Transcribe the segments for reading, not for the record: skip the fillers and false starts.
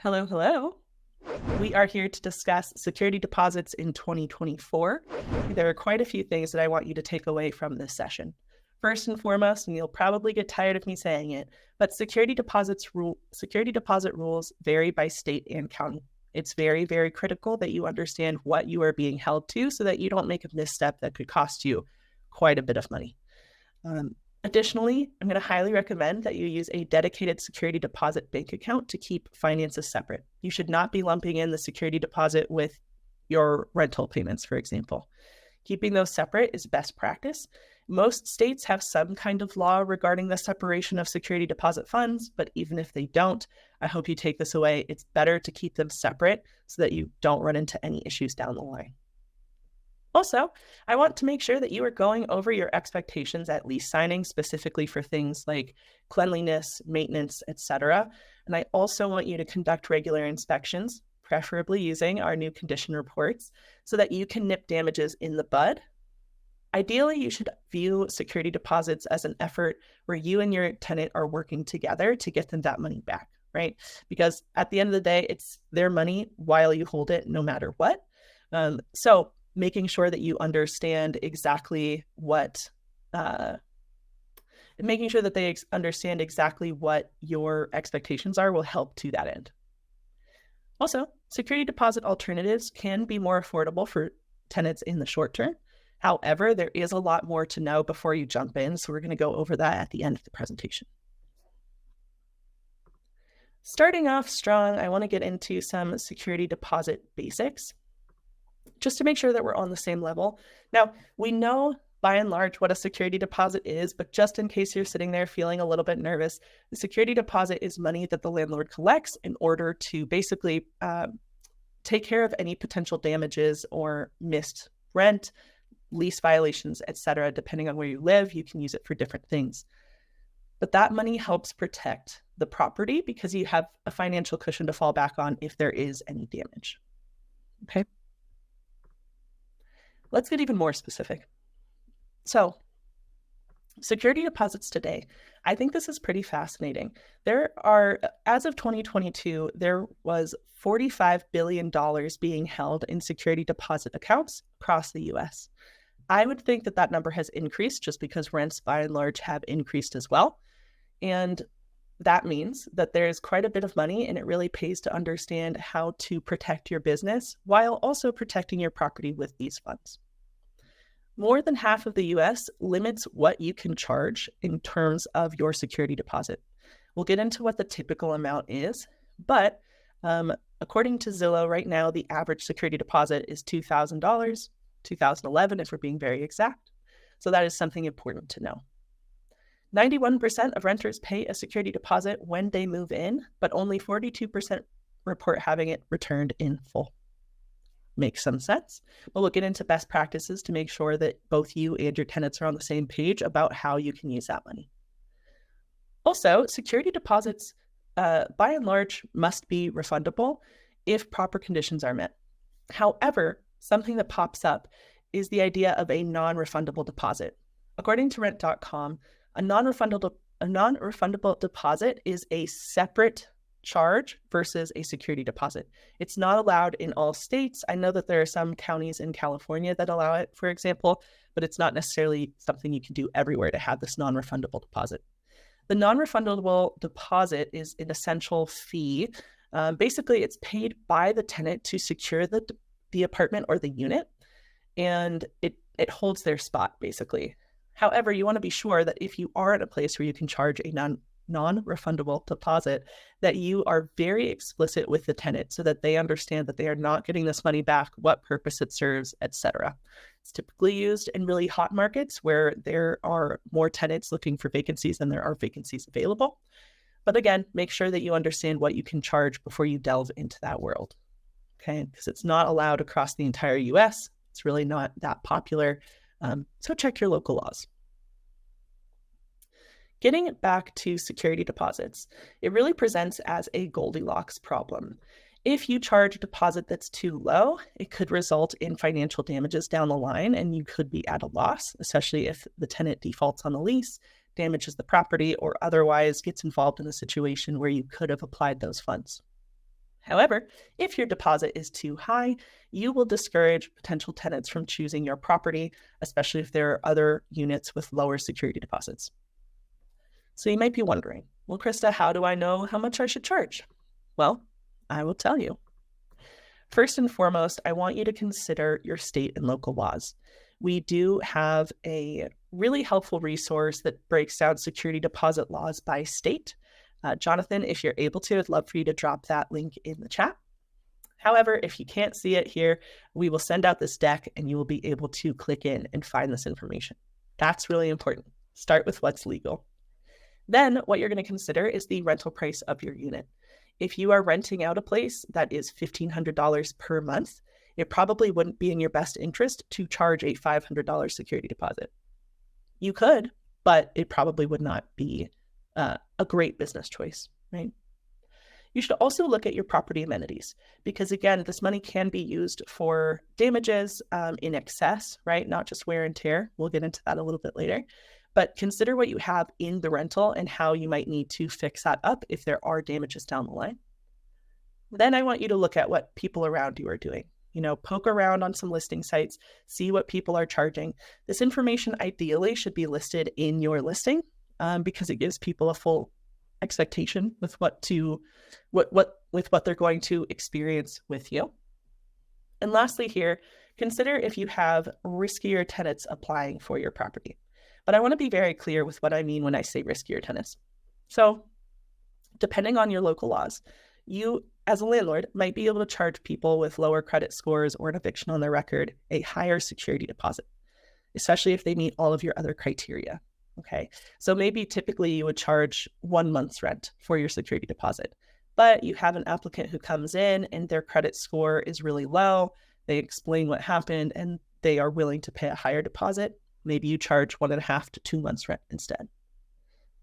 Hello, hello. We are here to discuss security deposits in 2024. There are quite a few things that I want you to take away from this session. First and foremost, and you'll probably get tired of me saying it, but security deposit rules vary by state and county. It's very, very critical that you understand what you are being held to so that you don't make a misstep that could cost you quite a bit of money. Additionally, I'm going to highly recommend that you use a dedicated security deposit bank account to keep finances separate. You should not be lumping in the security deposit with your rental payments, for example. Keeping those separate is best practice. Most states have some kind of law regarding the separation of security deposit funds, but even if they don't, I hope you take this away. It's better to keep them separate so that you don't run into any issues down the line. Also, I want to make sure that you are going over your expectations at lease signing, specifically for things like cleanliness, maintenance, etc. And I also want you to conduct regular inspections, preferably using our new condition reports, so that you can nip damages in the bud. Ideally, you should view security deposits as an effort where you and your tenant are working together to get them that money back, right? Because at the end of the day, it's their money while you hold it, no matter what. So making sure that you understand exactly what, making sure that they understand exactly what your expectations are will help to that end. Also, security deposit alternatives can be more affordable for tenants in the short term. However, there is a lot more to know before you jump in, so we're going to go over that at the end of the presentation. Starting off strong, I want to get into some security deposit basics, just to make sure that we're on the same level. Now, we know by and large what a security deposit is, but just in case you're sitting there feeling a little bit nervous, the security deposit is money that the landlord collects in order to basically take care of any potential damages or missed rent, lease violations, etc. Depending on where you live, you can use it for different things. But that money helps protect the property because you have a financial cushion to fall back on if there is any damage. Okay. Let's get even more specific. So, security deposits today, I think this is pretty fascinating. There are, as of 2022, there was $45 billion being held in security deposit accounts across the US. I would think that that number has increased just because rents by and large have increased as well. And that means that there's quite a bit of money, and it really pays to understand how to protect your business while also protecting your property with these funds. More than half of the US limits what you can charge in terms of your security deposit. We'll get into what the typical amount is, but according to Zillow right now, the average security deposit is $2,000, $2,011 if we're being very exact. So that is something important to know. 91% of renters pay a security deposit when they move in, but only 42% report having it returned in full. Makes some sense, but we'll get into best practices to make sure that both you and your tenants are on the same page about how you can use that money. Also, security deposits, by and large, must be refundable if proper conditions are met. However, something that pops up is the idea of a non-refundable deposit. According to rent.com, a non-refundable deposit is a separate charge versus a security deposit. It's not allowed in all states. I know that there are some counties in California that allow it, for example, but it's not necessarily something you can do everywhere to have this non-refundable deposit. The non-refundable deposit is an essential fee. Basically, it's paid by the tenant to secure the apartment or the unit, and it holds their spot, basically. However, you want to be sure that if you are at a place where you can charge a non-refundable deposit, that you are very explicit with the tenant so that they understand that they are not getting this money back, what purpose it serves, etc. It's typically used in really hot markets where there are more tenants looking for vacancies than there are vacancies available. But again, make sure that you understand what you can charge before you delve into that world. Okay, because it's not allowed across the entire US. It's really not that popular. So check your local laws. Getting back to security deposits, it really presents as a Goldilocks problem. If you charge a deposit that's too low, it could result in financial damages down the line, and you could be at a loss, especially if the tenant defaults on the lease, damages the property, or otherwise gets involved in a situation where you could have applied those funds. However, if your deposit is too high, you will discourage potential tenants from choosing your property, especially if there are other units with lower security deposits. So you might be wondering, well, Krista, how do I know how much I should charge? Well, I will tell you. First and foremost, I want you to consider your state and local laws. We do have a really helpful resource that breaks down security deposit laws by state. Jonathan, if you're able to, I'd love for you to drop that link in the chat. However, if you can't see it here, we will send out this deck and you will be able to click in and find this information. That's really important. Start with what's legal. Then what you're going to consider is the rental price of your unit. If you are renting out a place that is $1,500 per month, it probably wouldn't be in your best interest to charge a $500 security deposit. You could, but it probably would not be a great business choice, right? You should also look at your property amenities because, again, this money can be used for damages in excess, right? Not just wear and tear. We'll get into that a little bit later. But consider what you have in the rental and how you might need to fix that up if there are damages down the line. Then I want you to look at what people around you are doing. Poke around on some listing sites, see what people are charging. This information ideally should be listed in your listing because it gives people a full expectation with what they're going to experience with you. And lastly here, consider if you have riskier tenants applying for your property. But I want to be very clear with what I mean when I say riskier tenants. So depending on your local laws, you as a landlord might be able to charge people with lower credit scores or an eviction on their record a higher security deposit, especially if they meet all of your other criteria. Okay, so maybe typically you would charge 1 month's rent for your security deposit, but you have an applicant who comes in and their credit score is really low. They explain what happened and they are willing to pay a higher deposit. Maybe you charge 1.5 to 2 months rent instead.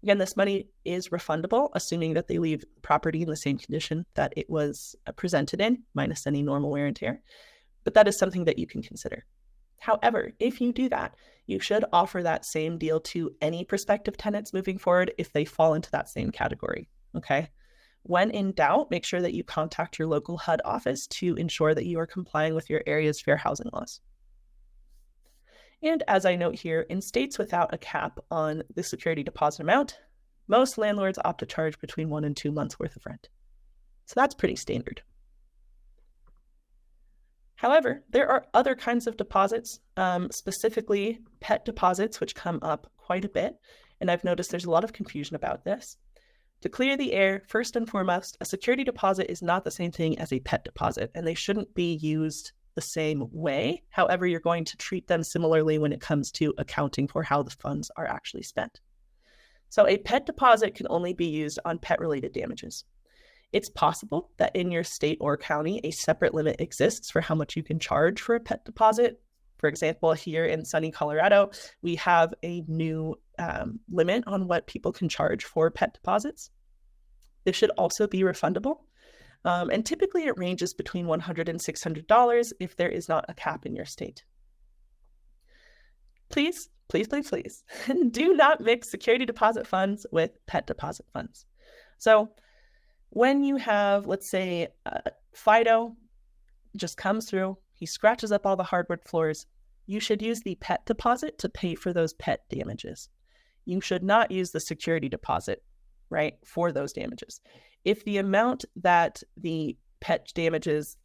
Again, this money is refundable, assuming that they leave the property in the same condition that it was presented in, minus any normal wear and tear. But that is something that you can consider. However, if you do that, you should offer that same deal to any prospective tenants moving forward if they fall into that same category, okay? When in doubt, make sure that you contact your local HUD office to ensure that you are complying with your area's fair housing laws. And as I note here, in states without a cap on the security deposit amount, most landlords opt to charge between 1 and 2 months worth of rent. So that's pretty standard. However, there are other kinds of deposits, specifically pet deposits, which come up quite a bit. And I've noticed there's a lot of confusion about this. To clear the air, first and foremost, a security deposit is not the same thing as a pet deposit, and they shouldn't be used the same way. However, you're going to treat them similarly when it comes to accounting for how the funds are actually spent. So a pet deposit can only be used on pet-related damages. It's possible that in your state or county, a separate limit exists for how much you can charge for a pet deposit. For example, here in sunny Colorado, we have a new limit on what people can charge for pet deposits. This should also be refundable. And typically it ranges between $100 and $600 if there is not a cap in your state. Please, please, please, please do not mix security deposit funds with pet deposit funds. So when you have, let's say, Fido just comes through, he scratches up all the hardwood floors, you should use the pet deposit to pay for those pet damages. You should not use the security deposit, right, for those damages. If the amount that the pet damages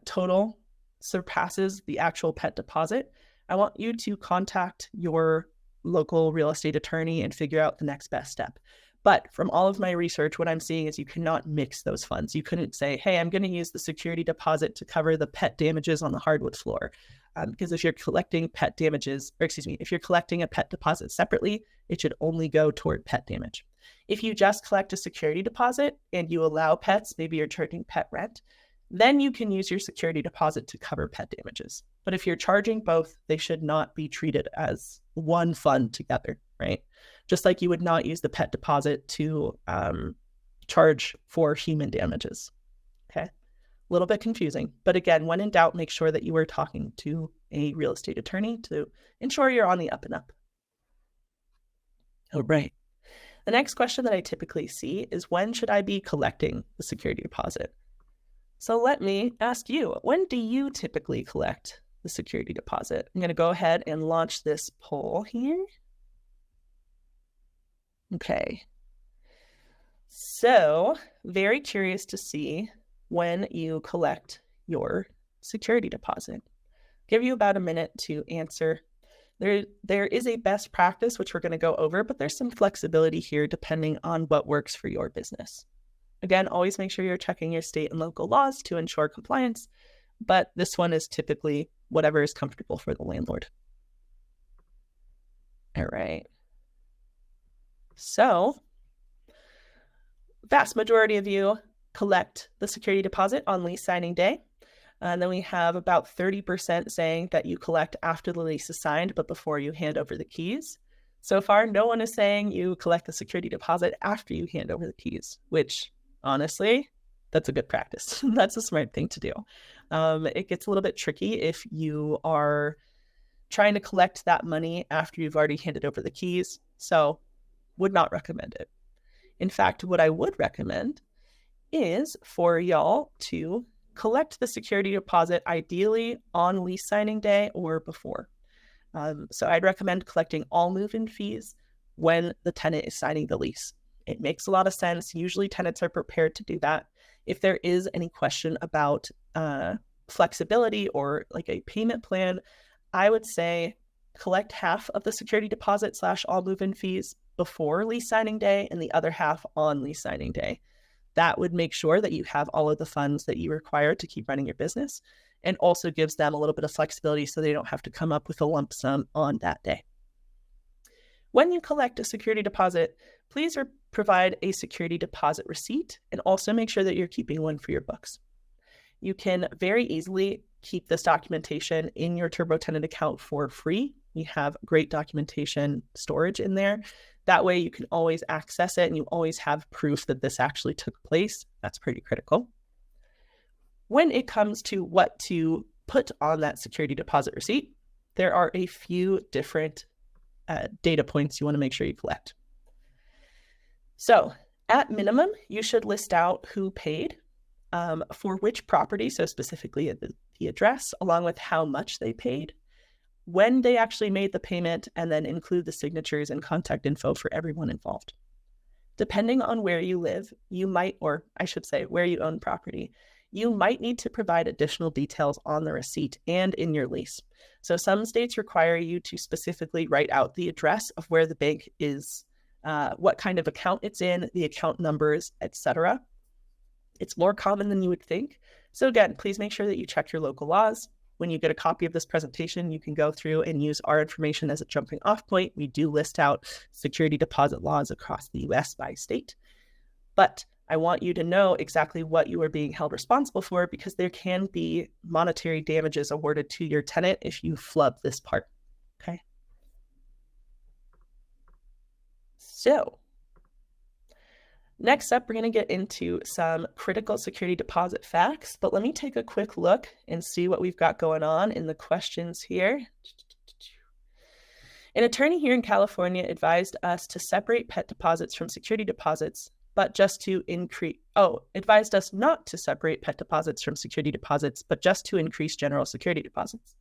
total surpasses the actual pet deposit, I want you to contact your local real estate attorney and figure out the next best step. But from all of my research, what I'm seeing is you cannot mix those funds. You couldn't say, hey, I'm going to use the security deposit to cover the pet damages on the hardwood floor. Because if you're collecting pet damages, or excuse me, if you're collecting a pet deposit separately, it should only go toward pet damage. If you just collect a security deposit and you allow pets, maybe you're charging pet rent, then you can use your security deposit to cover pet damages. But if you're charging both, they should not be treated as one fund together, right? Just like you would not use the pet deposit to charge for human damages, okay? A little bit confusing, but again, when in doubt, make sure that you are talking to a real estate attorney to ensure you're on the up and up. All right. The next question that I typically see is when should I be collecting the security deposit? So let me ask you, when do you typically collect the security deposit? I'm going to go ahead and launch this poll here. Okay. So, very curious to see when you collect your security deposit. Give you about a minute to answer. There is a best practice, which we're going to go over, but there's some flexibility here depending on what works for your business. Again, always make sure you're checking your state and local laws to ensure compliance, but this one is typically whatever is comfortable for the landlord. All right. So, vast majority of you collect the security deposit on lease signing day. And then we have about 30% saying that you collect after the lease is signed, but before you hand over the keys. So far, no one is saying you collect the security deposit after you hand over the keys, which honestly, that's a good practice. That's a smart thing to do. It gets a little bit tricky if you are trying to collect that money after you've already handed over the keys. So would not recommend it. In fact, what I would recommend is for y'all to collect the security deposit ideally on lease signing day or before. So I'd recommend collecting all move-in fees when the tenant is signing the lease. It makes a lot of sense. Usually tenants are prepared to do that. If there is any question about flexibility or like a payment plan, I would say collect half of the security deposit / all move-in fees before lease signing day and the other half on lease signing day. That would make sure that you have all of the funds that you require to keep running your business, and also gives them a little bit of flexibility so they don't have to come up with a lump sum on that day. When you collect a security deposit, please provide a security deposit receipt and also make sure that you're keeping one for your books. You can very easily keep this documentation in your TurboTenant account for free. We have great documentation storage in there. That way you can always access it and you always have proof that this actually took place. That's pretty critical. When it comes to what to put on that security deposit receipt, there are a few different data points you want to make sure you collect. So at minimum, you should list out who paid for which property, so specifically the address, along with how much they paid, when they actually made the payment, and then include the signatures and contact info for everyone involved. Depending on where you live, you might, or I should say where you own property, you might need to provide additional details on the receipt and in your lease. So some states require you to specifically write out the address of where the bank is, what kind of account it's in, the account numbers, etc. It's more common than you would think. So again, please make sure that you check your local laws. When you get a copy of this presentation, you can go through and use our information as a jumping off point. We do list out security deposit laws across the US by state. But I want you to know exactly what you are being held responsible for, because there can be monetary damages awarded to your tenant if you flub this part. Okay. So next up, we're going to get into some critical security deposit facts, but let me take a quick look and see what we've got going on in the questions here. An attorney here in California advised us to separate pet deposits from security deposits, but just to advised us not to separate pet deposits from security deposits, but just to increase general security deposits.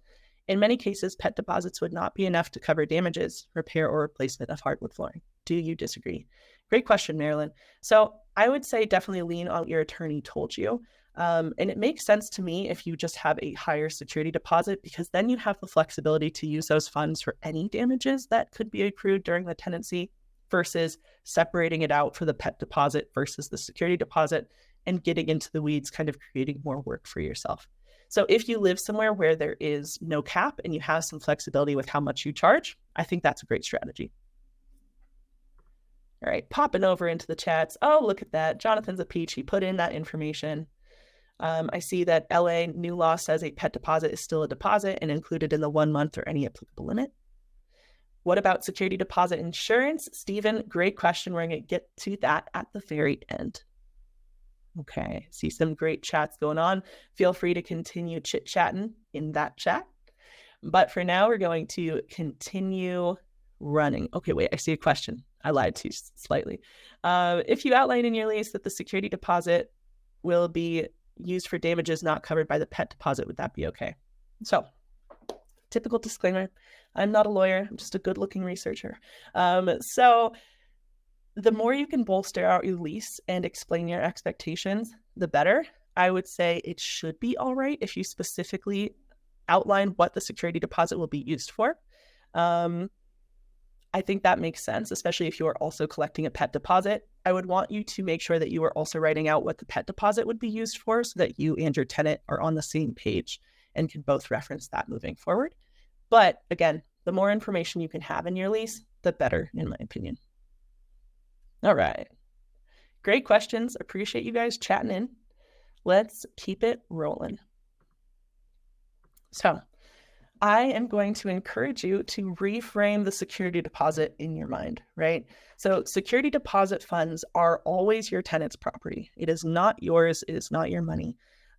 In many cases, pet deposits would not be enough to cover damages, repair, or replacement of hardwood flooring. Do you disagree? Great question, Marilyn. So I would say definitely lean on what your attorney told you. And it makes sense to me if you just have a higher security deposit, because then you have the flexibility to use those funds for any damages that could be accrued during the tenancy, versus separating it out for the pet deposit versus the security deposit and getting into the weeds, kind of creating more work for yourself. So if you live somewhere where there is no cap and you have some flexibility with how much you charge, I think that's a great strategy. All right, popping over into the chats. Oh, look at that. Jonathan's a peach. He put in that information. I see that LA new law says a pet deposit is still a deposit and included in the 1 month or any applicable limit. What about security deposit insurance? Stephen, great question. We're going to get to that at the very end. Okay, see some great chats going on. Feel free to continue chit-chatting in that chat. But for now, we're going to continue running. Okay, wait, I see a question. I lied to you slightly. If you outline in your lease that the security deposit will be used for damages not covered by the pet deposit, would that be okay? So, typical disclaimer, I'm not a lawyer, I'm just a good-looking researcher. So the more you can bolster out your lease and explain your expectations, the better. I would say it should be all right if you specifically outline what the security deposit will be used for. I think that makes sense, especially if you are also collecting a pet deposit. I would want you to make sure that you are also writing out what the pet deposit would be used for so that you and your tenant are on the same page and can both reference that moving forward. But again, the more information you can have in your lease, the better, in my opinion. All right. Great questions. Appreciate you guys chatting in. Let's keep it rolling. So I am going to encourage you to reframe the security deposit in your mind, right? So security deposit funds are always your tenant's property. It is not yours. It is not your money.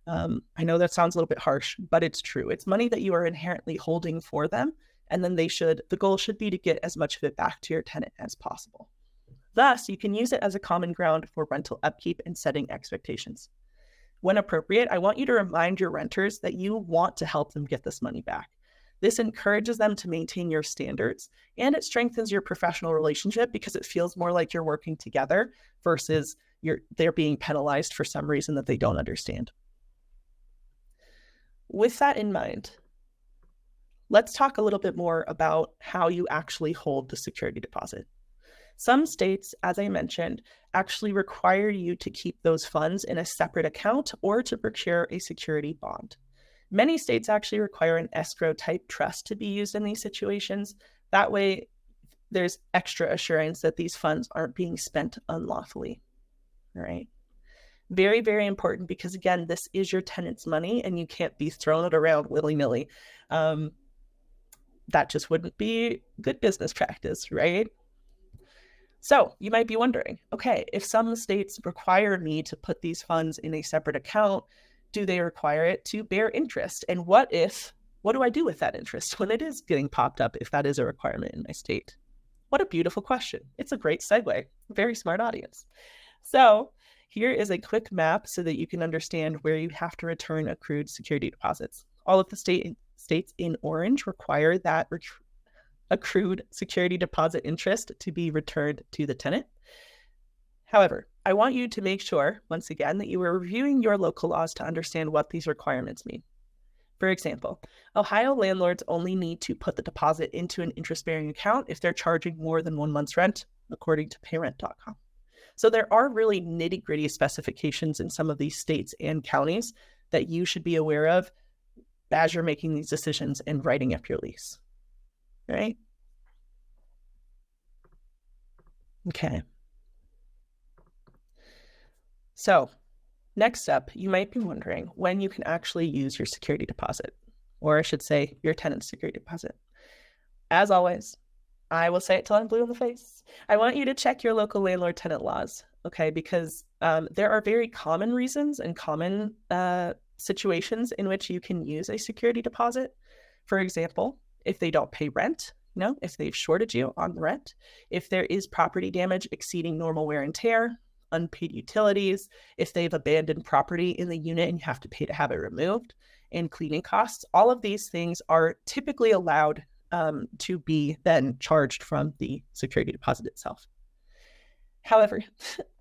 I know that sounds a little bit harsh, but it's true. It's money that you are inherently holding for them. And then the goal should be to get as much of it back to your tenant as possible. Thus, you can use it as a common ground for rental upkeep and setting expectations. When appropriate, I want you to remind your renters that you want to help them get this money back. This encourages them to maintain your standards, and it strengthens your professional relationship because it feels more like you're working together versus they're being penalized for some reason that they don't understand. With that in mind, let's talk a little bit more about how you actually hold the security deposit. Some states, as I mentioned, actually require you to keep those funds in a separate account or to procure a security bond. Many states actually require an escrow type trust to be used in these situations. That way, there's extra assurance that these funds aren't being spent unlawfully. All right. Very, very important because, again, this is your tenant's money and you can't be throwing it around willy-nilly. That just wouldn't be good business practice, right? So you might be wondering, okay, if some states require me to put these funds in a separate account, do they require it to bear interest? And what do I do with that interest when it is getting popped up, if that is a requirement in my state? What a beautiful question. It's a great segue. Very smart audience. So here is a quick map so that you can understand where you have to return accrued security deposits. All of the states in orange require that accrued security deposit interest to be returned to the tenant. However, I want you to make sure, once again, that you are reviewing your local laws to understand what these requirements mean. For example, Ohio landlords only need to put the deposit into an interest-bearing account if they're charging more than 1 month's rent, according to payrent.com. So there are really nitty-gritty specifications in some of these states and counties that you should be aware of as you're making these decisions and writing up your lease. Right? Okay. So next up, you might be wondering when you can actually use your security deposit, or I should say your tenant's security deposit. As always, I will say it till I'm blue in the face. I want you to check your local landlord-tenant laws, okay? Because there are very common reasons and common situations in which you can use a security deposit. For example, if they don't pay rent, if they've shorted you on the rent, if there is property damage exceeding normal wear and tear, unpaid utilities, if they've abandoned property in the unit and you have to pay to have it removed, and cleaning costs, all of these things are typically allowed to be then charged from the security deposit itself. However,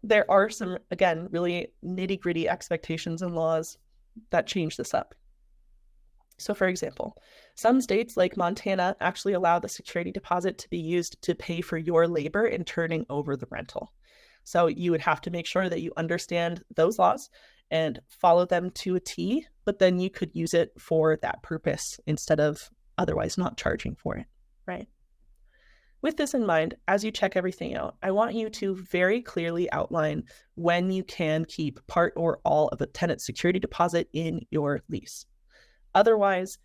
there are some, again, really nitty-gritty expectations and laws that change this up. So for example, some states like Montana actually allow the security deposit to be used to pay for your labor in turning over the rental. So you would have to make sure that you understand those laws and follow them to a T, but then you could use it for that purpose instead of otherwise not charging for it, right? With this in mind, as you check everything out, I want you to very clearly outline when you can keep part or all of a tenant security deposit in your lease. Otherwise,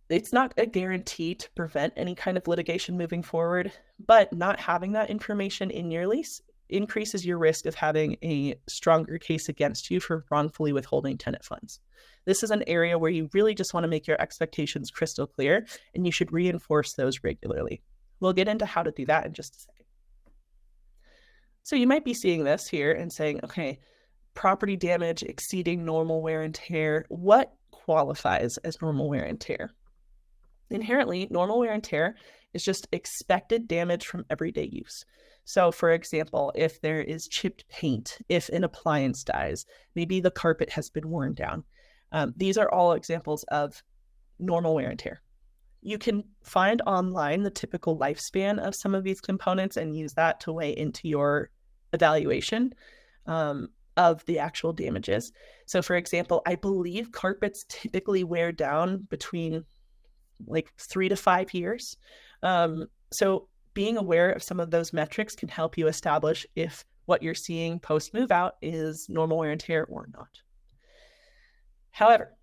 it's not a guarantee to prevent any kind of litigation moving forward, but not having that information in your lease increases your risk of having a stronger case against you for wrongfully withholding tenant funds. This is an area where you really just want to make your expectations crystal clear, and you should reinforce those regularly. We'll get into how to do that in just a second. So you might be seeing this here and saying, okay, property damage exceeding normal wear and tear, what qualifies as normal wear and tear? Inherently, normal wear and tear is just expected damage from everyday use. So, for example, if there is chipped paint, if an appliance dies, maybe the carpet has been worn down. These are all examples of normal wear and tear. You can find online the typical lifespan of some of these components and use that to weigh into your evaluation of the actual damages. So, for example, I believe carpets typically wear down between like 3 to 5 years. So being aware of some of those metrics can help you establish if what you're seeing post move out is normal wear and tear or not. However,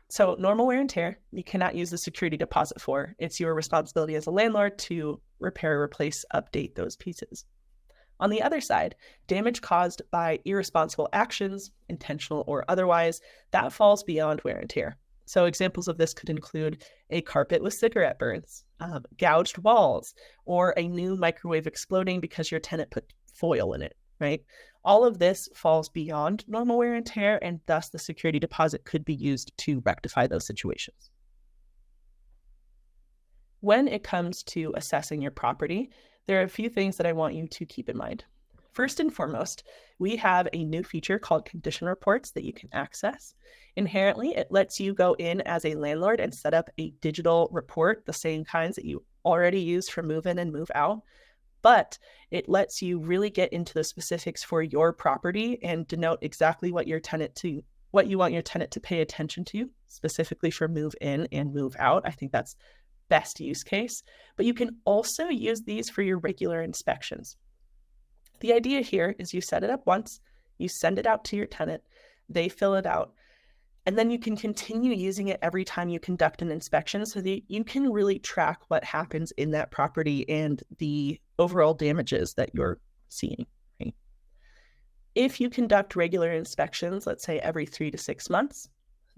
so normal wear and tear, you cannot use the security deposit for. It's your responsibility as a landlord to repair, replace, update those pieces. On the other side, damage caused by irresponsible actions, intentional or otherwise, that falls beyond wear and tear. So examples of this could include a carpet with cigarette burns, gouged walls, or a new microwave exploding because your tenant put foil in it, right? All of this falls beyond normal wear and tear, and thus the security deposit could be used to rectify those situations. When it comes to assessing your property, there are a few things that I want you to keep in mind. First and foremost, we have a new feature called condition reports that you can access. Inherently, it lets you go in as a landlord and set up a digital report, the same kinds that you already use for move in and move out, but it lets you really get into the specifics for your property and denote exactly what you want your tenant to pay attention to, specifically for move in and move out. I think that's best use case, but you can also use these for your regular inspections. The idea here is you set it up once, you send it out to your tenant, they fill it out, and then you can continue using it every time you conduct an inspection so that you can really track what happens in that property and the overall damages that you're seeing. Right? If you conduct regular inspections, let's say every 3 to 6 months,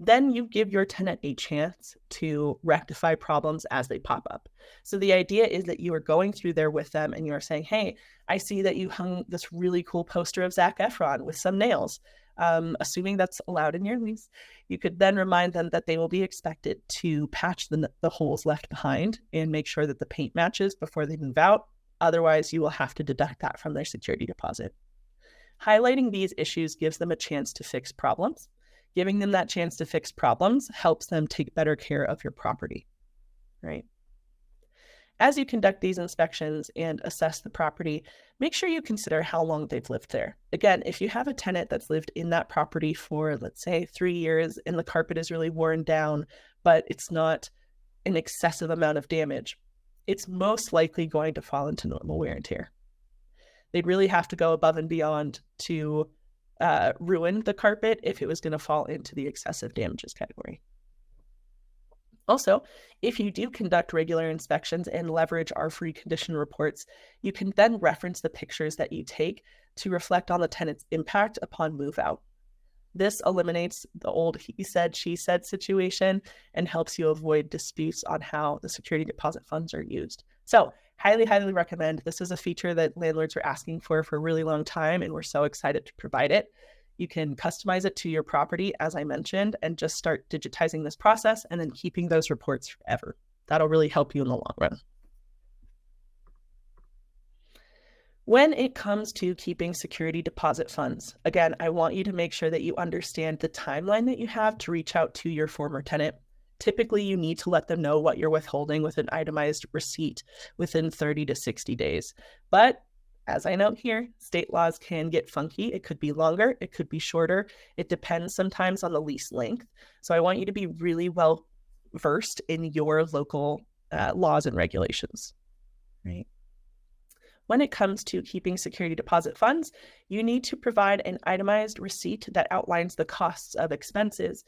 then you give your tenant a chance to rectify problems as they pop up. So the idea is that you are going through there with them and you are saying, hey, I see that you hung this really cool poster of Zac Efron with some nails. Assuming that's allowed in your lease, you could then remind them that they will be expected to patch the holes left behind and make sure that the paint matches before they move out. Otherwise, you will have to deduct that from their security deposit. Highlighting these issues gives them a chance to fix problems. Giving them that chance to fix problems helps them take better care of your property, right? As you conduct these inspections and assess the property, make sure you consider how long they've lived there. Again, if you have a tenant that's lived in that property for, let's say, 3 years and the carpet is really worn down, but it's not an excessive amount of damage, it's most likely going to fall into normal wear and tear. They'd really have to go above and beyond to ruin the carpet if it was going to fall into the excessive damages category. Also, if you do conduct regular inspections and leverage our free condition reports, you can then reference the pictures that you take to reflect on the tenant's impact upon move out. This eliminates the old he said, she said situation and helps you avoid disputes on how the security deposit funds are used. So highly, highly recommend. This is a feature that landlords were asking for a really long time, and we're so excited to provide it. You can customize it to your property, as I mentioned, and just start digitizing this process and then keeping those reports forever. That'll really help you in the long run. When it comes to keeping security deposit funds, again, I want you to make sure that you understand the timeline that you have to reach out to your former tenant. Typically, you need to let them know what you're withholding with an itemized receipt within 30 to 60 days. But as I note here, state laws can get funky. It could be longer, it could be shorter. It depends sometimes on the lease length. So I want you to be really well versed in your local laws and regulations, right? When it comes to keeping security deposit funds, you need to provide an itemized receipt that outlines the costs of expenses,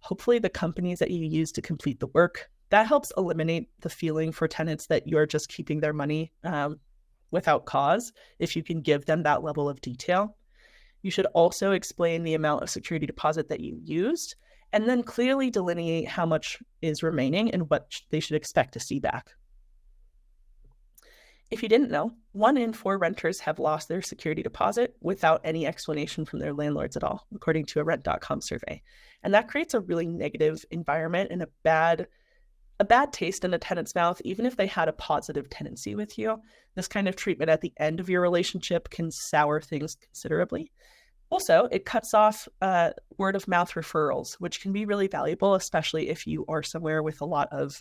hopefully the companies that you use to complete the work. That helps eliminate the feeling for tenants that you're just keeping their money without cause, if you can give them that level of detail. You should also explain the amount of security deposit that you used, and then clearly delineate how much is remaining and what they should expect to see back. If you didn't know, 1 in 4 renters have lost their security deposit without any explanation from their landlords at all, according to a Rent.com survey. And that creates a really negative environment and a bad taste in a tenant's mouth, even if they had a positive tenancy with you. This kind of treatment at the end of your relationship can sour things considerably. Also, it cuts off word of mouth referrals, which can be really valuable, especially if you are somewhere with a lot of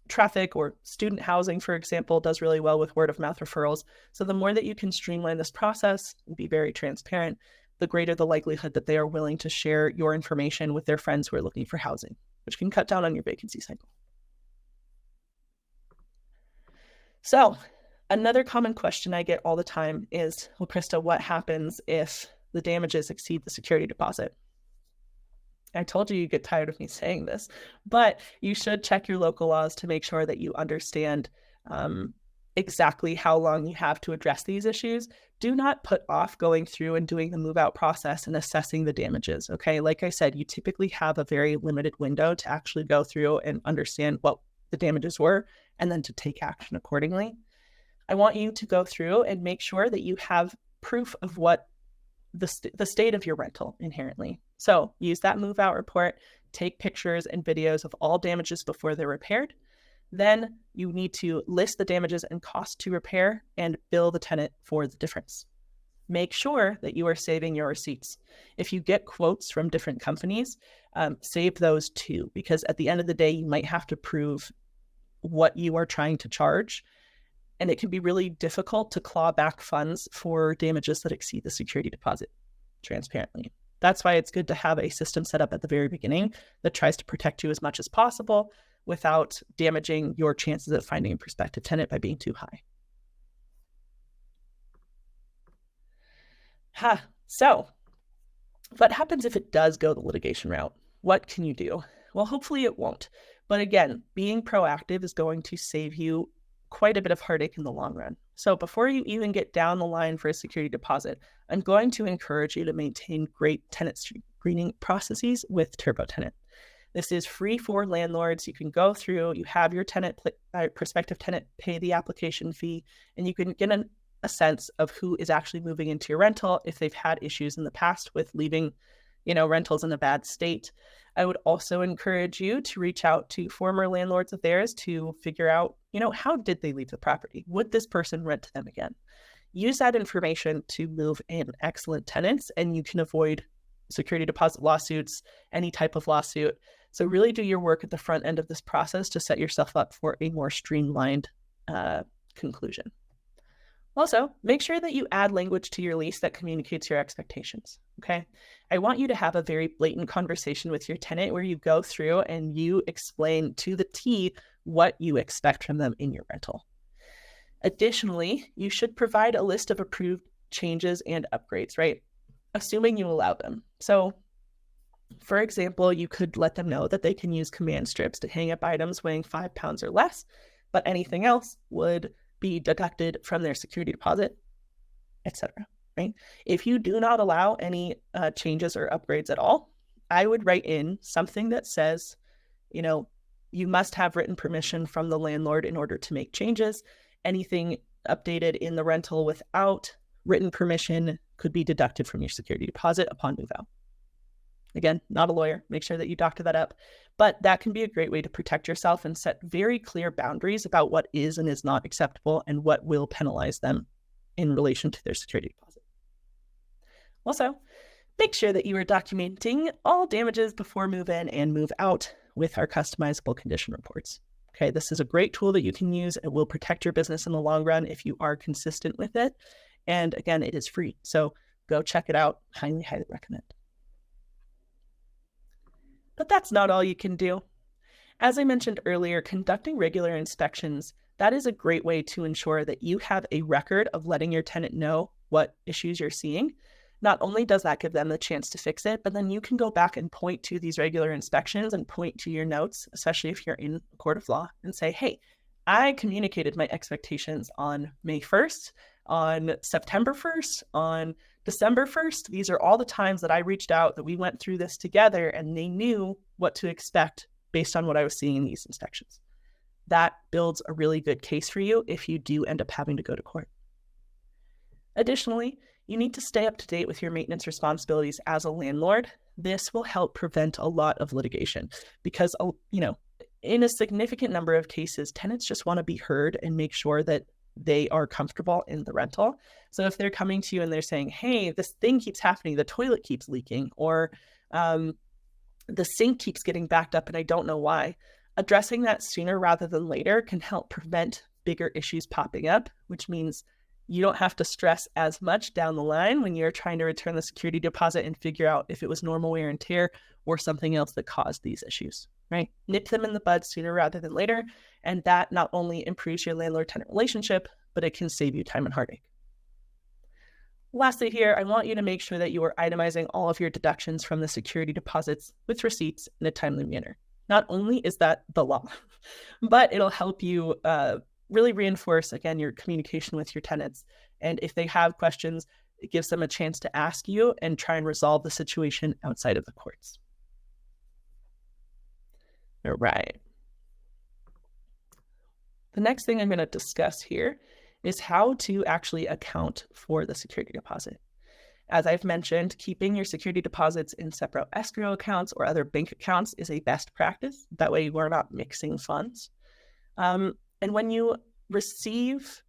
traffic, or student housing, for example, does really well with word of mouth referrals. So the more that you can streamline this process and be very transparent, the greater the likelihood that they are willing to share your information with their friends who are looking for housing, which can cut down on your vacancy cycle. So another common question I get all the time is, well, Krista, what happens if the damages exceed the security deposit? I told you get tired of me saying this, but you should check your local laws to make sure that you understand exactly how long you have to address these issues. Do not put off going through and doing the move out process and assessing the damages. Okay. Like I said, you typically have a very limited window to actually go through and understand what the damages were and then to take action accordingly. I want you to go through and make sure that you have proof of what the state of your rental inherently. So use that move out report, take pictures and videos of all damages before they're repaired. Then you need to list the damages and cost to repair and bill the tenant for the difference. Make sure that you are saving your receipts. If you get quotes from different companies, save those too, because at the end of the day, you might have to prove what you are trying to charge. And it can be really difficult to claw back funds for damages that exceed the security deposit transparently. That's why it's good to have a system set up at the very beginning that tries to protect you as much as possible without damaging your chances of finding a prospective tenant by being too high. So what happens if it does go the litigation route? What can you do? Well, hopefully it won't. But again, being proactive is going to save you quite a bit of heartache in the long run. So before you even get down the line for a security deposit, I'm going to encourage you to maintain great tenant screening processes with TurboTenant. This is free for landlords. You can go through, you have your prospective tenant pay the application fee, and you can get a sense of who is actually moving into your rental if they've had issues in the past with leaving, rentals in a bad state. I would also encourage you to reach out to former landlords of theirs to figure out, how did they leave the property? Would this person rent to them again? Use that information to move in excellent tenants, and you can avoid security deposit lawsuits, any type of lawsuit. So really do your work at the front end of this process to set yourself up for a more streamlined conclusion. Also, make sure that you add language to your lease that communicates your expectations, okay? I want you to have a very blatant conversation with your tenant where you go through and you explain to the T what you expect from them in your rental. Additionally, you should provide a list of approved changes and upgrades, right? Assuming you allow them. So, for example, you could let them know that they can use command strips to hang up items weighing 5 pounds or less, but anything else would be deducted from their security deposit, etc. Right? If you do not allow any changes or upgrades at all, I would write in something that says, you must have written permission from the landlord in order to make changes. Anything updated in the rental without written permission could be deducted from your security deposit upon move out. Again, not a lawyer. Make sure that you doctor that up. But that can be a great way to protect yourself and set very clear boundaries about what is and is not acceptable and what will penalize them in relation to their security deposit. Also, make sure that you are documenting all damages before move in and move out with our customizable condition reports. Okay, this is a great tool that you can use. It will protect your business in the long run if you are consistent with it. And again, it is free. So go check it out. Highly, highly recommend. But that's not all you can do. As I mentioned earlier, conducting regular inspections, that is a great way to ensure that you have a record of letting your tenant know what issues you're seeing. Not only does that give them the chance to fix it, but then you can go back and point to these regular inspections and point to your notes, especially if you're in a court of law, and say, hey, I communicated my expectations on May 1st, on September 1st, on December 1st. These are all the times that I reached out, that we went through this together, and they knew what to expect based on what I was seeing in these inspections. that builds a really good case for you if you do end up having to go to court. Additionally, you need to stay up to date with your maintenance responsibilities as a landlord. This will help prevent a lot of litigation because, in a significant number of cases, tenants just want to be heard and make sure that they are comfortable in the rental. So if they're coming to you and they're saying, hey, this thing keeps happening, the toilet keeps leaking, or the sink keeps getting backed up and I don't know why, addressing that sooner rather than later can help prevent bigger issues popping up, which means you don't have to stress as much down the line when you're trying to return the security deposit and figure out if it was normal wear and tear or something else that caused these issues, right? Nip them in the bud sooner rather than later. And that not only improves your landlord-tenant relationship, but it can save you time and heartache. Lastly here, I want you to make sure that you are itemizing all of your deductions from the security deposits with receipts in a timely manner. Not only is that the law, but it'll help you really reinforce, again, your communication with your tenants. And if they have questions, it gives them a chance to ask you and try and resolve the situation outside of the courts. All right. The next thing I'm going to discuss here is how to actually account for the security deposit. As I've mentioned, keeping your security deposits in separate escrow accounts or other bank accounts is a best practice. That way you are not mixing funds. And when you receive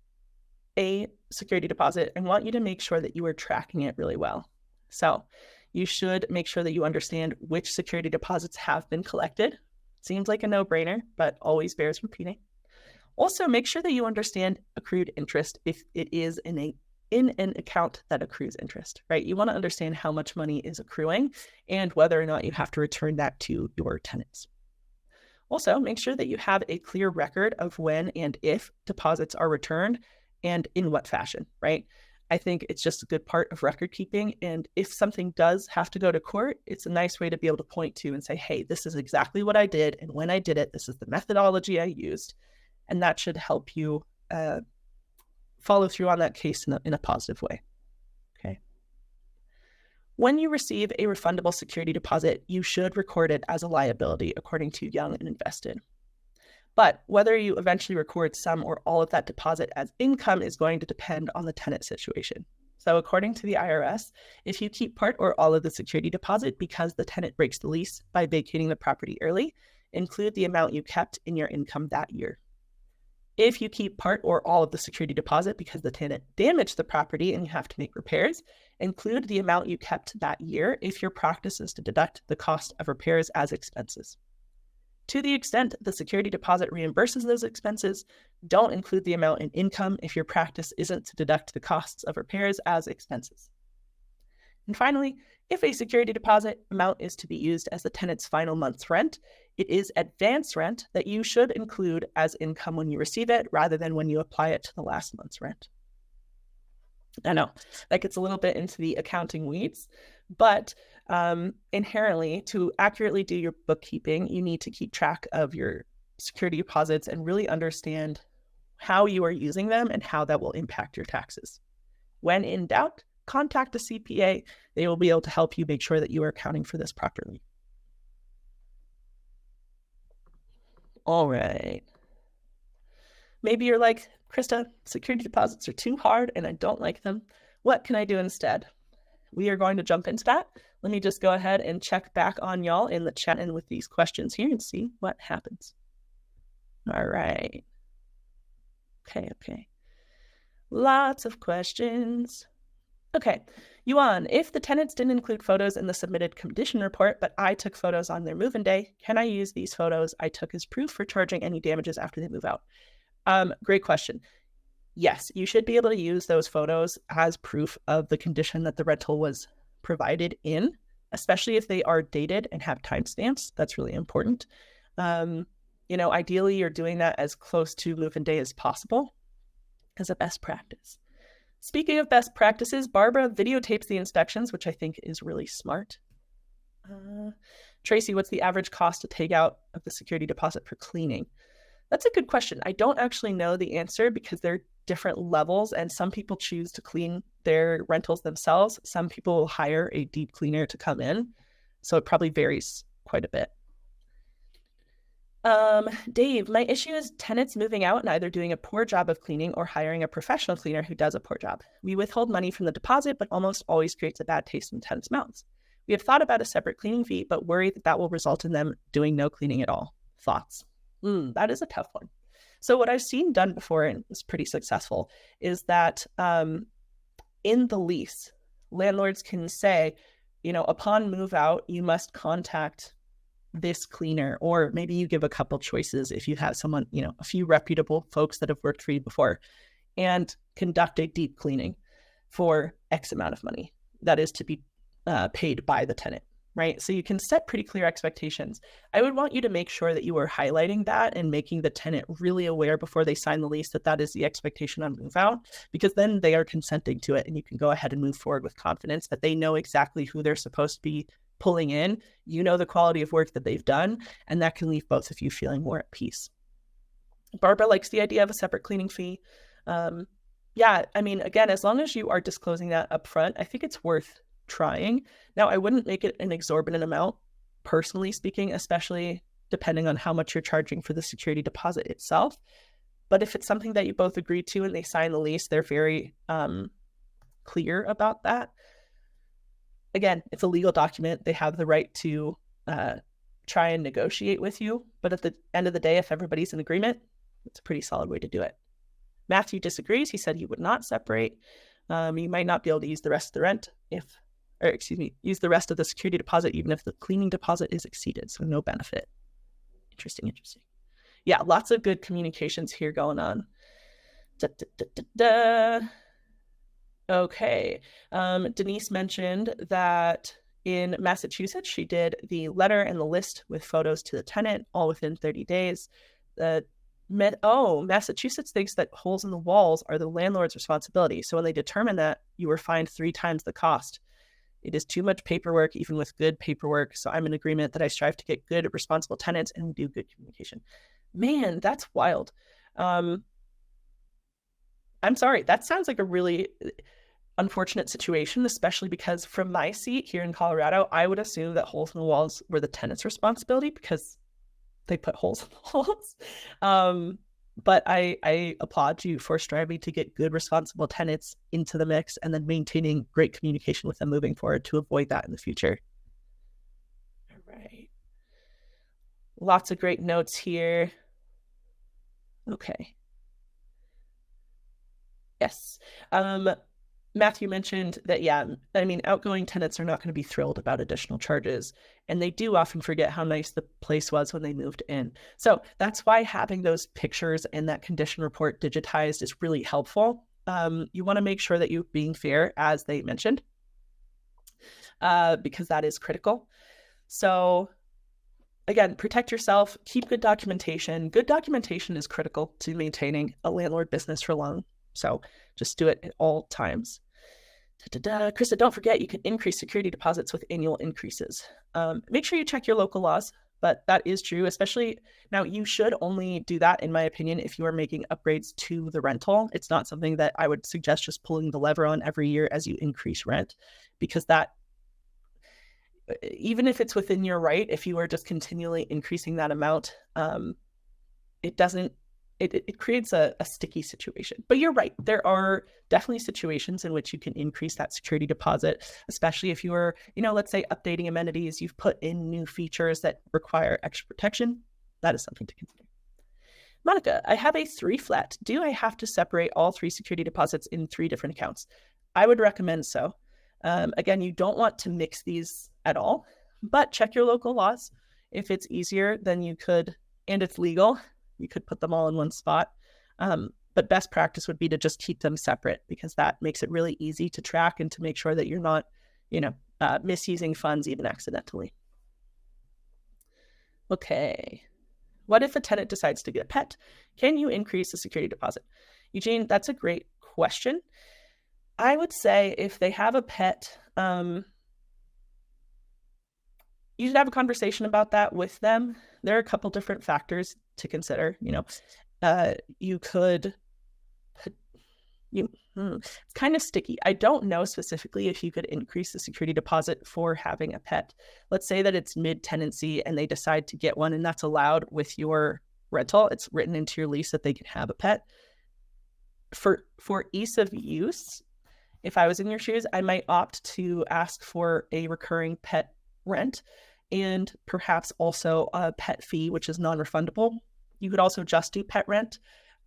a security deposit, I want you to make sure that you are tracking it really well. So you should make sure that you understand which security deposits have been collected. Seems like a no-brainer, but always bears repeating. Also, make sure that you understand accrued interest if it is in an account that accrues interest, right? You want to understand how much money is accruing and whether or not you have to return that to your tenants. Also, make sure that you have a clear record of when and if deposits are returned and in what fashion, right? I think it's just a good part of record keeping. And if something does have to go to court, it's a nice way to be able to point to and say, hey, this is exactly what I did. And when I did it, this is the methodology I used. And that should help you follow through on that case in a positive way. Okay. When you receive a refundable security deposit, you should record it as a liability according to Young and Invested. But whether you eventually record some or all of that deposit as income is going to depend on the tenant situation. So according to the IRS, if you keep part or all of the security deposit because the tenant breaks the lease by vacating the property early, include the amount you kept in your income that year. If you keep part or all of the security deposit because the tenant damaged the property and you have to make repairs, include the amount you kept that year if your practice is to deduct the cost of repairs as expenses. To the extent the security deposit reimburses those expenses, don't include the amount in income if your practice isn't to deduct the costs of repairs as expenses. And finally, if a security deposit amount is to be used as the tenant's final month's rent, it is advance rent that you should include as income when you receive it rather than when you apply it to the last month's rent. I know that gets a little bit into the accounting weeds, but inherently, to accurately do your bookkeeping, you need to keep track of your security deposits and really understand how you are using them and how that will impact your taxes. When in doubt, contact a CPA. They will be able to help you make sure that you are accounting for this properly. All right. Maybe you're like, Krista, security deposits are too hard and I don't like them. What can I do instead? We are going to jump into that. Let me just go ahead and check back on y'all in the chat and with these questions here and see what happens. All right. Okay. Lots of questions. Okay, Yuan, if the tenants didn't include photos in the submitted condition report, but I took photos on their move-in day, can I use these photos I took as proof for charging any damages after they move out? Great question. Yes, you should be able to use those photos as proof of the condition that the rental was provided in, especially if they are dated and have timestamps. That's really important. Ideally, you're doing that as close to move-in day as possible as a best practice. Speaking of best practices, Barbara videotapes the inspections, which I think is really smart. Tracy, what's the average cost to take out of the security deposit for cleaning? That's a good question. I don't actually know the answer because there are different levels and some people choose to clean their rentals themselves. Some people will hire a deep cleaner to come in. So it probably varies quite a bit. Dave, my issue is tenants moving out and either doing a poor job of cleaning or hiring a professional cleaner who does a poor job. We withhold money from the deposit, but almost always creates a bad taste in tenants' mouths. We have thought about a separate cleaning fee, but worry that that will result in them doing no cleaning at all. Thoughts? That is a tough one. So what I've seen done before, and it's pretty successful, is that in the lease, landlords can say, upon move out, you must contact this cleaner, or maybe you give a couple choices if you have someone, a few reputable folks that have worked for you before, and conduct a deep cleaning for X amount of money that is to be paid by the tenant, right? So you can set pretty clear expectations. I would want you to make sure that you are highlighting that and making the tenant really aware before they sign the lease that that is the expectation on move out, because then they are consenting to it and you can go ahead and move forward with confidence that they know exactly who they're supposed to be pulling in, the quality of work that they've done, and that can leave both of you feeling more at peace. Barbara likes the idea of a separate cleaning fee. Again, as long as you are disclosing that up front, I think it's worth trying. Now, I wouldn't make it an exorbitant amount, personally speaking, especially depending on how much you're charging for the security deposit itself. But if it's something that you both agree to and they sign the lease, they're very clear about that. Again, it's a legal document. They have the right to try and negotiate with you. But at the end of the day, if everybody's in agreement, it's a pretty solid way to do it. Matthew disagrees. He said he would not separate. You might not be able to use the rest of the rent use the rest of the security deposit even if the cleaning deposit is exceeded. So no benefit. Interesting. Yeah, lots of good communications here going on. Okay. Denise mentioned that in Massachusetts, she did the letter and the list with photos to the tenant all within 30 days. Massachusetts thinks that holes in the walls are the landlord's responsibility. So when they determine that, you were fined 3 times the cost. It is too much paperwork, even with good paperwork. So I'm in agreement that I strive to get good, responsible tenants and do good communication. Man, that's wild. I'm sorry. That sounds like a really unfortunate situation, especially because from my seat here in Colorado, I would assume that holes in the walls were the tenant's responsibility because they put holes in the walls. But I applaud you for striving to get good, responsible tenants into the mix and then maintaining great communication with them moving forward to avoid that in the future. All right. Lots of great notes here. Okay. Yes. Matthew mentioned that, outgoing tenants are not going to be thrilled about additional charges, and they do often forget how nice the place was when they moved in. So that's why having those pictures and that condition report digitized is really helpful. You want to make sure that you're being fair, as they mentioned, because that is critical. So again, protect yourself, keep good documentation. Good documentation is critical to maintaining a landlord business for long. So just do it at all times. Krista, don't forget you can increase security deposits with annual increases. Make sure you check your local laws, but that is true, especially now. You should only do that, in my opinion, if you are making upgrades to the rental. It's not something that I would suggest just pulling the lever on every year as you increase rent, because that, even if it's within your right, if you are just continually increasing that amount, it creates a sticky situation. But you're right. There are definitely situations in which you can increase that security deposit, especially if you are, let's say updating amenities, you've put in new features that require extra protection. That is something to consider. Monica, I have a 3 flat. Do I have to separate all 3 security deposits in 3 different accounts? I would recommend so. Again, you don't want to mix these at all, but check your local laws. If it's easier, then you could, and it's legal, you could put them all in one spot. But best practice would be to just keep them separate, because that makes it really easy to track and to make sure that you're not, misusing funds even accidentally. Okay. What if a tenant decides to get a pet? Can you increase the security deposit? Eugene, that's a great question. I would say if they have a pet, you should have a conversation about that with them. There are a couple different factors to consider. You could, It's kind of sticky. I don't know specifically if you could increase the security deposit for having a pet. Let's say that it's mid-tenancy and they decide to get one, and that's allowed with your rental. It's written into your lease that they can have a pet. For ease of use, if I was in your shoes, I might opt to ask for a recurring pet rent and perhaps also a pet fee, which is non-refundable. You could also just do pet rent.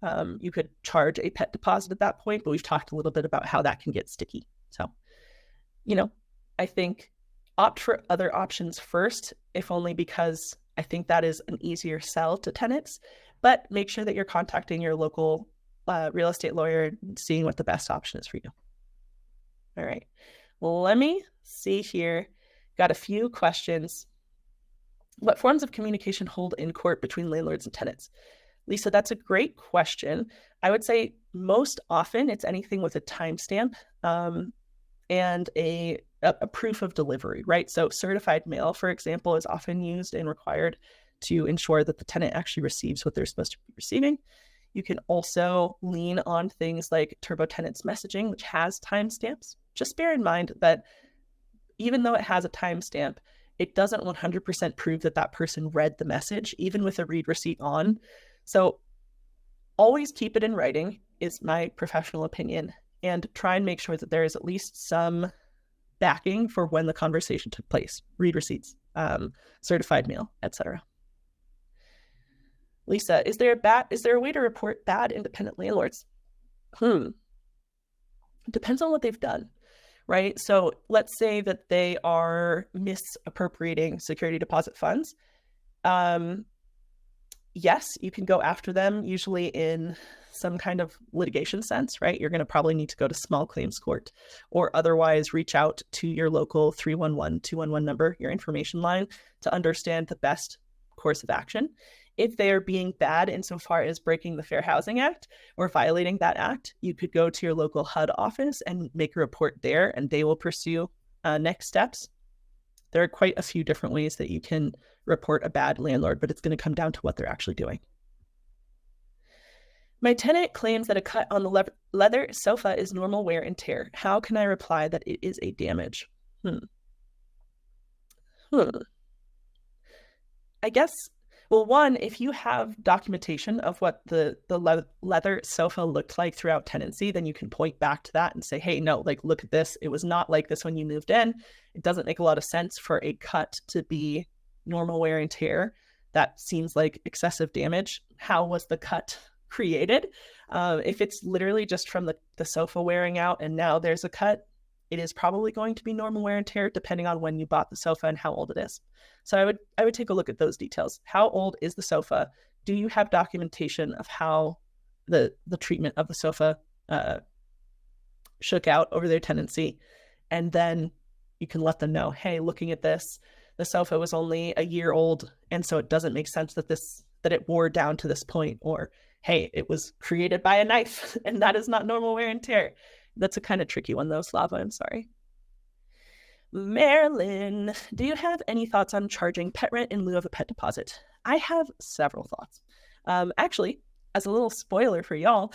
You could charge a pet deposit at that point, but we've talked a little bit about how that can get sticky. So, I think opt for other options first, if only because I think that is an easier sell to tenants, but make sure that you're contacting your local real estate lawyer and seeing what the best option is for you. All right. Well, let me see here. Got a few questions. What forms of communication hold in court between landlords and tenants? Lisa, that's a great question. I would say most often it's anything with a timestamp and a proof of delivery, right? So certified mail, for example, is often used and required to ensure that the tenant actually receives what they're supposed to be receiving. You can also lean on things like TurboTenant's messaging, which has timestamps. Just bear in mind that even though it has a timestamp, it doesn't 100% prove that that person read the message, even with a read receipt on. So always keep it in writing is my professional opinion, and try and make sure that there is at least some backing for when the conversation took place. Read receipts, certified mail, etc. Lisa, is there a way to report bad independent landlords? Depends on what they've done, right? So let's say that they are misappropriating security deposit funds. Yes, you can go after them, usually in some kind of litigation sense, right? You're going to probably need to go to small claims court or otherwise reach out to your local 311-211 number, your information line, to understand the best course of action. If they are being bad insofar as breaking the Fair Housing Act or violating that act, you could go to your local HUD office and make a report there, and they will pursue next steps. There are quite a few different ways that you can report a bad landlord, but it's going to come down to what they're actually doing. My tenant claims that a cut on the leather sofa is normal wear and tear. How can I reply that it is a damage? I guess, well, one, if you have documentation of what the leather sofa looked like throughout tenancy, then you can point back to that and say, hey, no, like, look at this. It was not like this when you moved in. It doesn't make a lot of sense for a cut to be normal wear and tear. That seems like excessive damage. How was the cut created? If it's literally just from the sofa wearing out and now there's a cut, it is probably going to be normal wear and tear depending on when you bought the sofa and how old it is. So I would take a look at those details. How old is the sofa? Do you have documentation of how the treatment of the sofa shook out over their tenancy? And then you can let them know, hey, looking at this, the sofa was only a year old, and so it doesn't make sense that it wore down to this point. Or, hey, it was created by a knife, and that is not normal wear and tear. That's a kind of tricky one, though, Slava. I'm sorry. Marilyn, do you have any thoughts on charging pet rent in lieu of a pet deposit? I have several thoughts. Actually, as a little spoiler for y'all,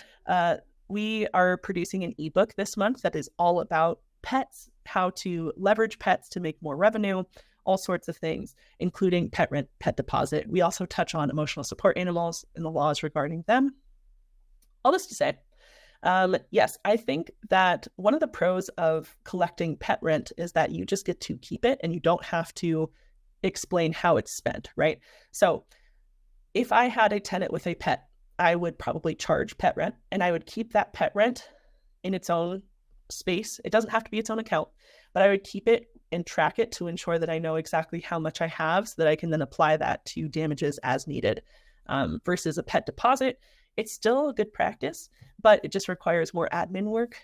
we are producing an ebook this month that is all about pets, how to leverage pets to make more revenue, all sorts of things, including pet rent, pet deposit. We also touch on emotional support animals and the laws regarding them. All this to say, yes, I think that one of the pros of collecting pet rent is that you just get to keep it and you don't have to explain how it's spent, right? So if I had a tenant with a pet, I would probably charge pet rent, and I would keep that pet rent in its own space. It doesn't have to be its own account, but I would keep it and track it to ensure that I know exactly how much I have so that I can then apply that to damages as needed. Versus a pet deposit, it's still a good practice, but it just requires more admin work.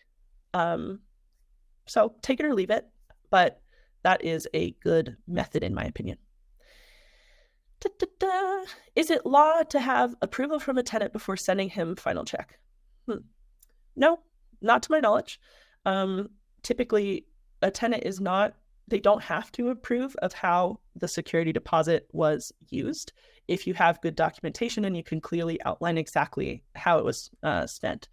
So take it or leave it, but that is a good method in my opinion. Is it law to have approval from a tenant before sending him final check? No, not to my knowledge. Typically, a tenant they don't have to approve of how the security deposit was used if you have good documentation and you can clearly outline exactly how it was spent.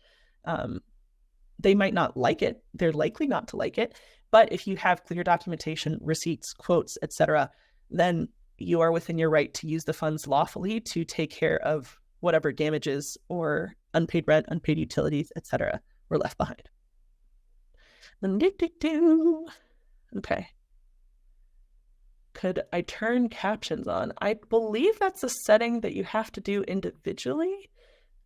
They might not like it. They're likely not to like it. But if you have clear documentation, receipts, quotes, etc., then you are within your right to use the funds lawfully to take care of whatever damages or unpaid rent, unpaid utilities, etc. were left behind. Okay. Could I turn captions on? I believe that's a setting that you have to do individually.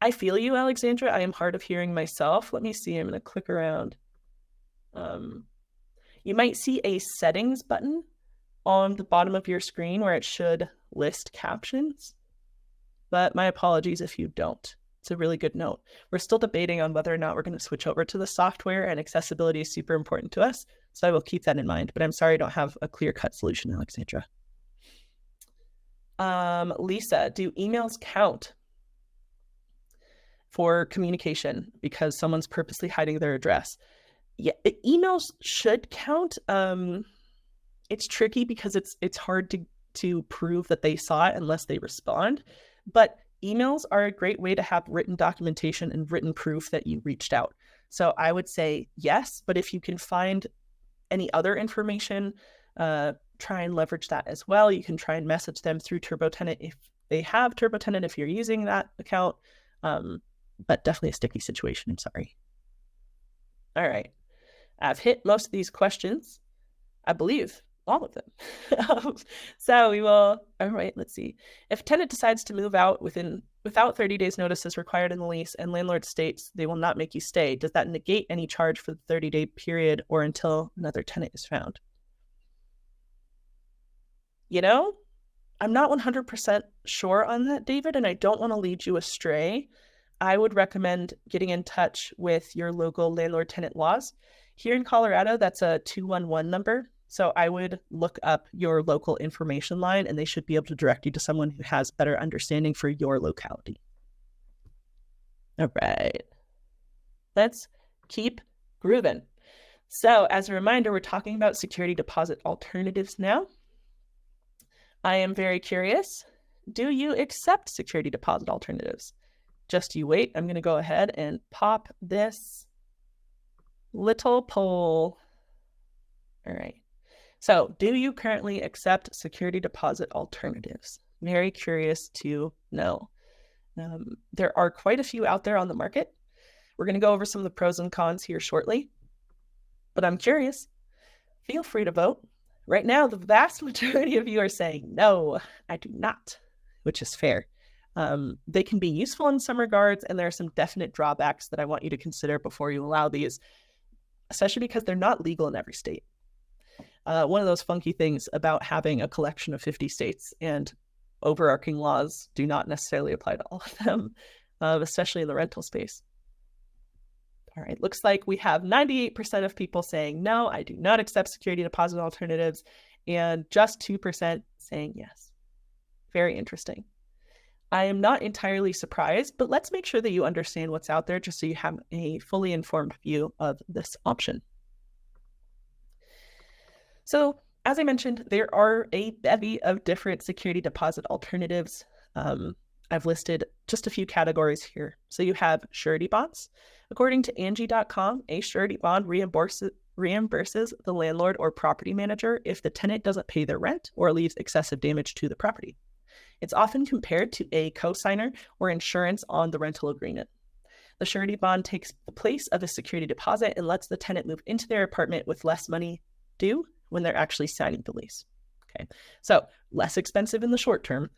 I feel you, Alexandra. I am hard of hearing myself. Let me see. I'm going to click around. You might see a settings button on the bottom of your screen where it should list captions. But my apologies if you don't. It's a really good note. We're still debating on whether or not we're going to switch over to the software, and accessibility is super important to us. So I will keep that in mind, but I'm sorry I don't have a clear-cut solution, Alexandra. Lisa, do emails count for communication because someone's purposely hiding their address? Yeah, emails should count. It's tricky because it's hard to prove that they saw it unless they respond. But emails are a great way to have written documentation and written proof that you reached out. So I would say yes, but if you can find any other information, try and leverage that as well. You can try and message them through TurboTenant if they have TurboTenant, if you're using that account. But definitely a sticky situation, I'm sorry. All right. I've hit most of these questions, I believe. All of them. So we will, all right, let's see. If a tenant decides to move out without 30 days notice as required in the lease and landlord states they will not make you stay, does that negate any charge for the 30-day period or until another tenant is found? You know, I'm not 100% sure on that, David, and I don't want to lead you astray. I would recommend getting in touch with your local landlord-tenant laws. Here in Colorado, that's a 211 number. So I would look up your local information line and they should be able to direct you to someone who has better understanding for your locality. All right, let's keep grooving. So as a reminder, we're talking about security deposit alternatives now. I am very curious. Do you accept security deposit alternatives? Just you wait. I'm going to go ahead and pop this little poll. All right. So do you currently accept security deposit alternatives? Very curious to know. There are quite a few out there on the market. We're going to go over some of the pros and cons here shortly, but I'm curious. Feel free to vote. Right now, the vast majority of you are saying, no, I do not, which is fair. They can be useful in some regards, and there are some definite drawbacks that I want you to consider before you allow these, especially because they're not legal in every state. One of those funky things about having a collection of 50 states and overarching laws do not necessarily apply to all of them, especially in the rental space. All right, looks like we have 98% of people saying, no, I do not accept security deposit alternatives, and just 2% saying yes. Very interesting. I am not entirely surprised, but let's make sure that you understand what's out there just so you have a fully informed view of this option. So as I mentioned, there are a bevy of different security deposit alternatives. I've listed just a few categories here. So you have surety bonds. According to Angie.com, a surety bond reimburses the landlord or property manager if the tenant doesn't pay their rent or leaves excessive damage to the property. It's often compared to a cosigner or insurance on the rental agreement. The surety bond takes the place of a security deposit and lets the tenant move into their apartment with less money due when they're actually signing the lease. Okay, so less expensive in the short term,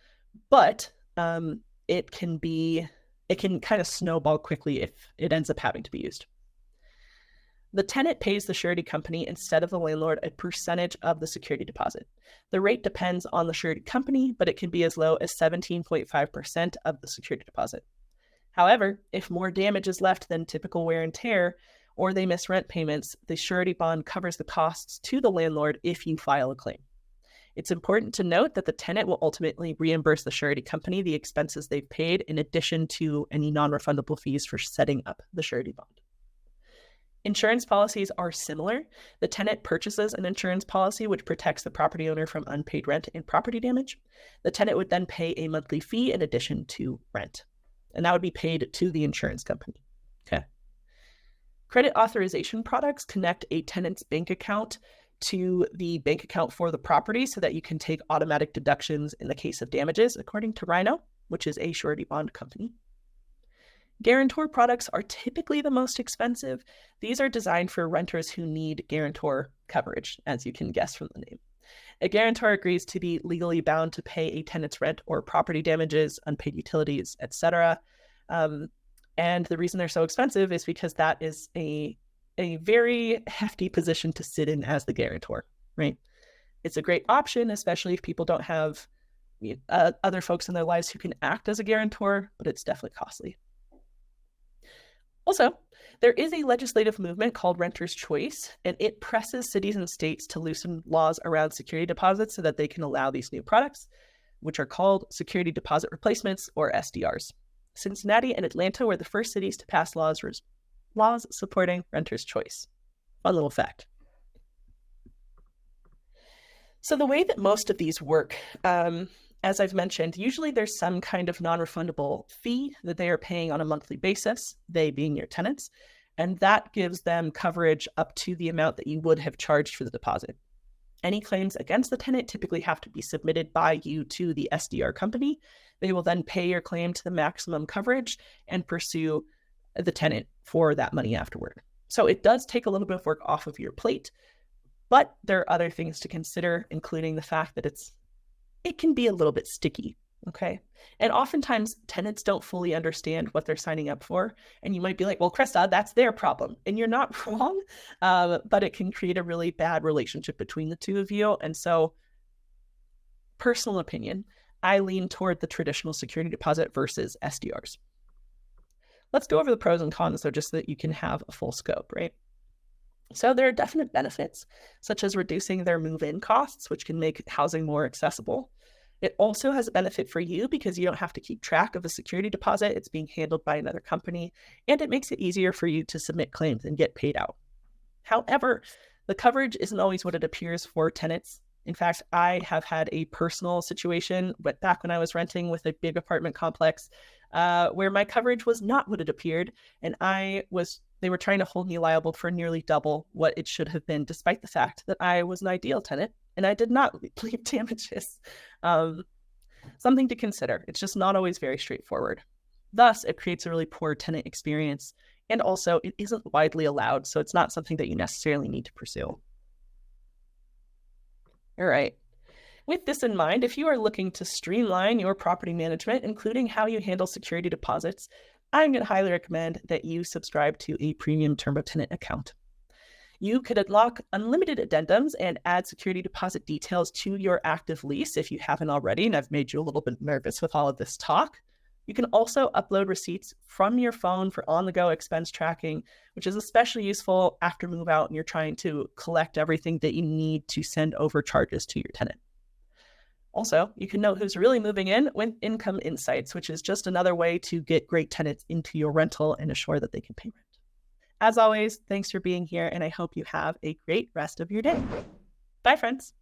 but it can kind of snowball quickly if it ends up having to be used. The tenant pays the surety company instead of the landlord a percentage of the security deposit. The rate depends on the surety company, but it can be as low as 17.5% of the security deposit. However, if more damage is left than typical wear and tear, or they miss rent payments, the surety bond covers the costs to the landlord if you file a claim. It's important to note that the tenant will ultimately reimburse the surety company the expenses they've paid in addition to any non-refundable fees for setting up the surety bond. Insurance policies are similar. The tenant purchases an insurance policy which protects the property owner from unpaid rent and property damage. The tenant would then pay a monthly fee in addition to rent, and that would be paid to the insurance company. Okay. Credit authorization products connect a tenant's bank account to the bank account for the property so that you can take automatic deductions in the case of damages, according to Rhino, which is a surety bond company. Guarantor products are typically the most expensive. These are designed for renters who need guarantor coverage, as you can guess from the name. A guarantor agrees to be legally bound to pay a tenant's rent or property damages, unpaid utilities, etc. And the reason they're so expensive is because that is a very hefty position to sit in as the guarantor, right? It's a great option, especially if people don't have other folks in their lives who can act as a guarantor, but it's definitely costly. Also, there is a legislative movement called Renter's Choice, and it presses cities and states to loosen laws around security deposits so that they can allow these new products, which are called security deposit replacements, or SDRs. Cincinnati and Atlanta were the first cities to pass laws supporting Renter's Choice. Fun little fact. So the way that most of these work, as I've mentioned, usually there's some kind of non-refundable fee that they are paying on a monthly basis, they being your tenants, and that gives them coverage up to the amount that you would have charged for the deposit. Any claims against the tenant typically have to be submitted by you to the SDR company. They will then pay your claim to the maximum coverage and pursue the tenant for that money afterward. So it does take a little bit of work off of your plate, but there are other things to consider, including the fact that it can be a little bit sticky, okay? And oftentimes tenants don't fully understand what they're signing up for. And you might be like, well, Krista, that's their problem. And you're not wrong, but it can create a really bad relationship between the two of you. And so, personal opinion, I lean toward the traditional security deposit versus SDRs. Let's go over the pros and cons, though, just so that you can have a full scope, right? So there are definite benefits, such as reducing their move-in costs, which can make housing more accessible. It also has a benefit for you because you don't have to keep track of a security deposit. It's being handled by another company, and it makes it easier for you to submit claims and get paid out. However, the coverage isn't always what it appears for tenants. In fact, I have had a personal situation back when I was renting with a big apartment complex where my coverage was not what it appeared, and they were trying to hold me liable for nearly double what it should have been, despite the fact that I was an ideal tenant and I did not leave damages. Something to consider. It's just not always very straightforward. Thus, it creates a really poor tenant experience, and also it isn't widely allowed, so it's not something that you necessarily need to pursue. All right. With this in mind, if you are looking to streamline your property management, including how you handle security deposits, I'm going to highly recommend that you subscribe to a premium TurboTenant account. You could unlock unlimited addendums and add security deposit details to your active lease if you haven't already, and I've made you a little bit nervous with all of this talk. You can also upload receipts from your phone for on-the-go expense tracking, which is especially useful after move out and you're trying to collect everything that you need to send over charges to your tenant. Also, you can know who's really moving in with Income Insights, which is just another way to get great tenants into your rental and assure that they can pay rent. As always, thanks for being here, and I hope you have a great rest of your day. Bye, friends.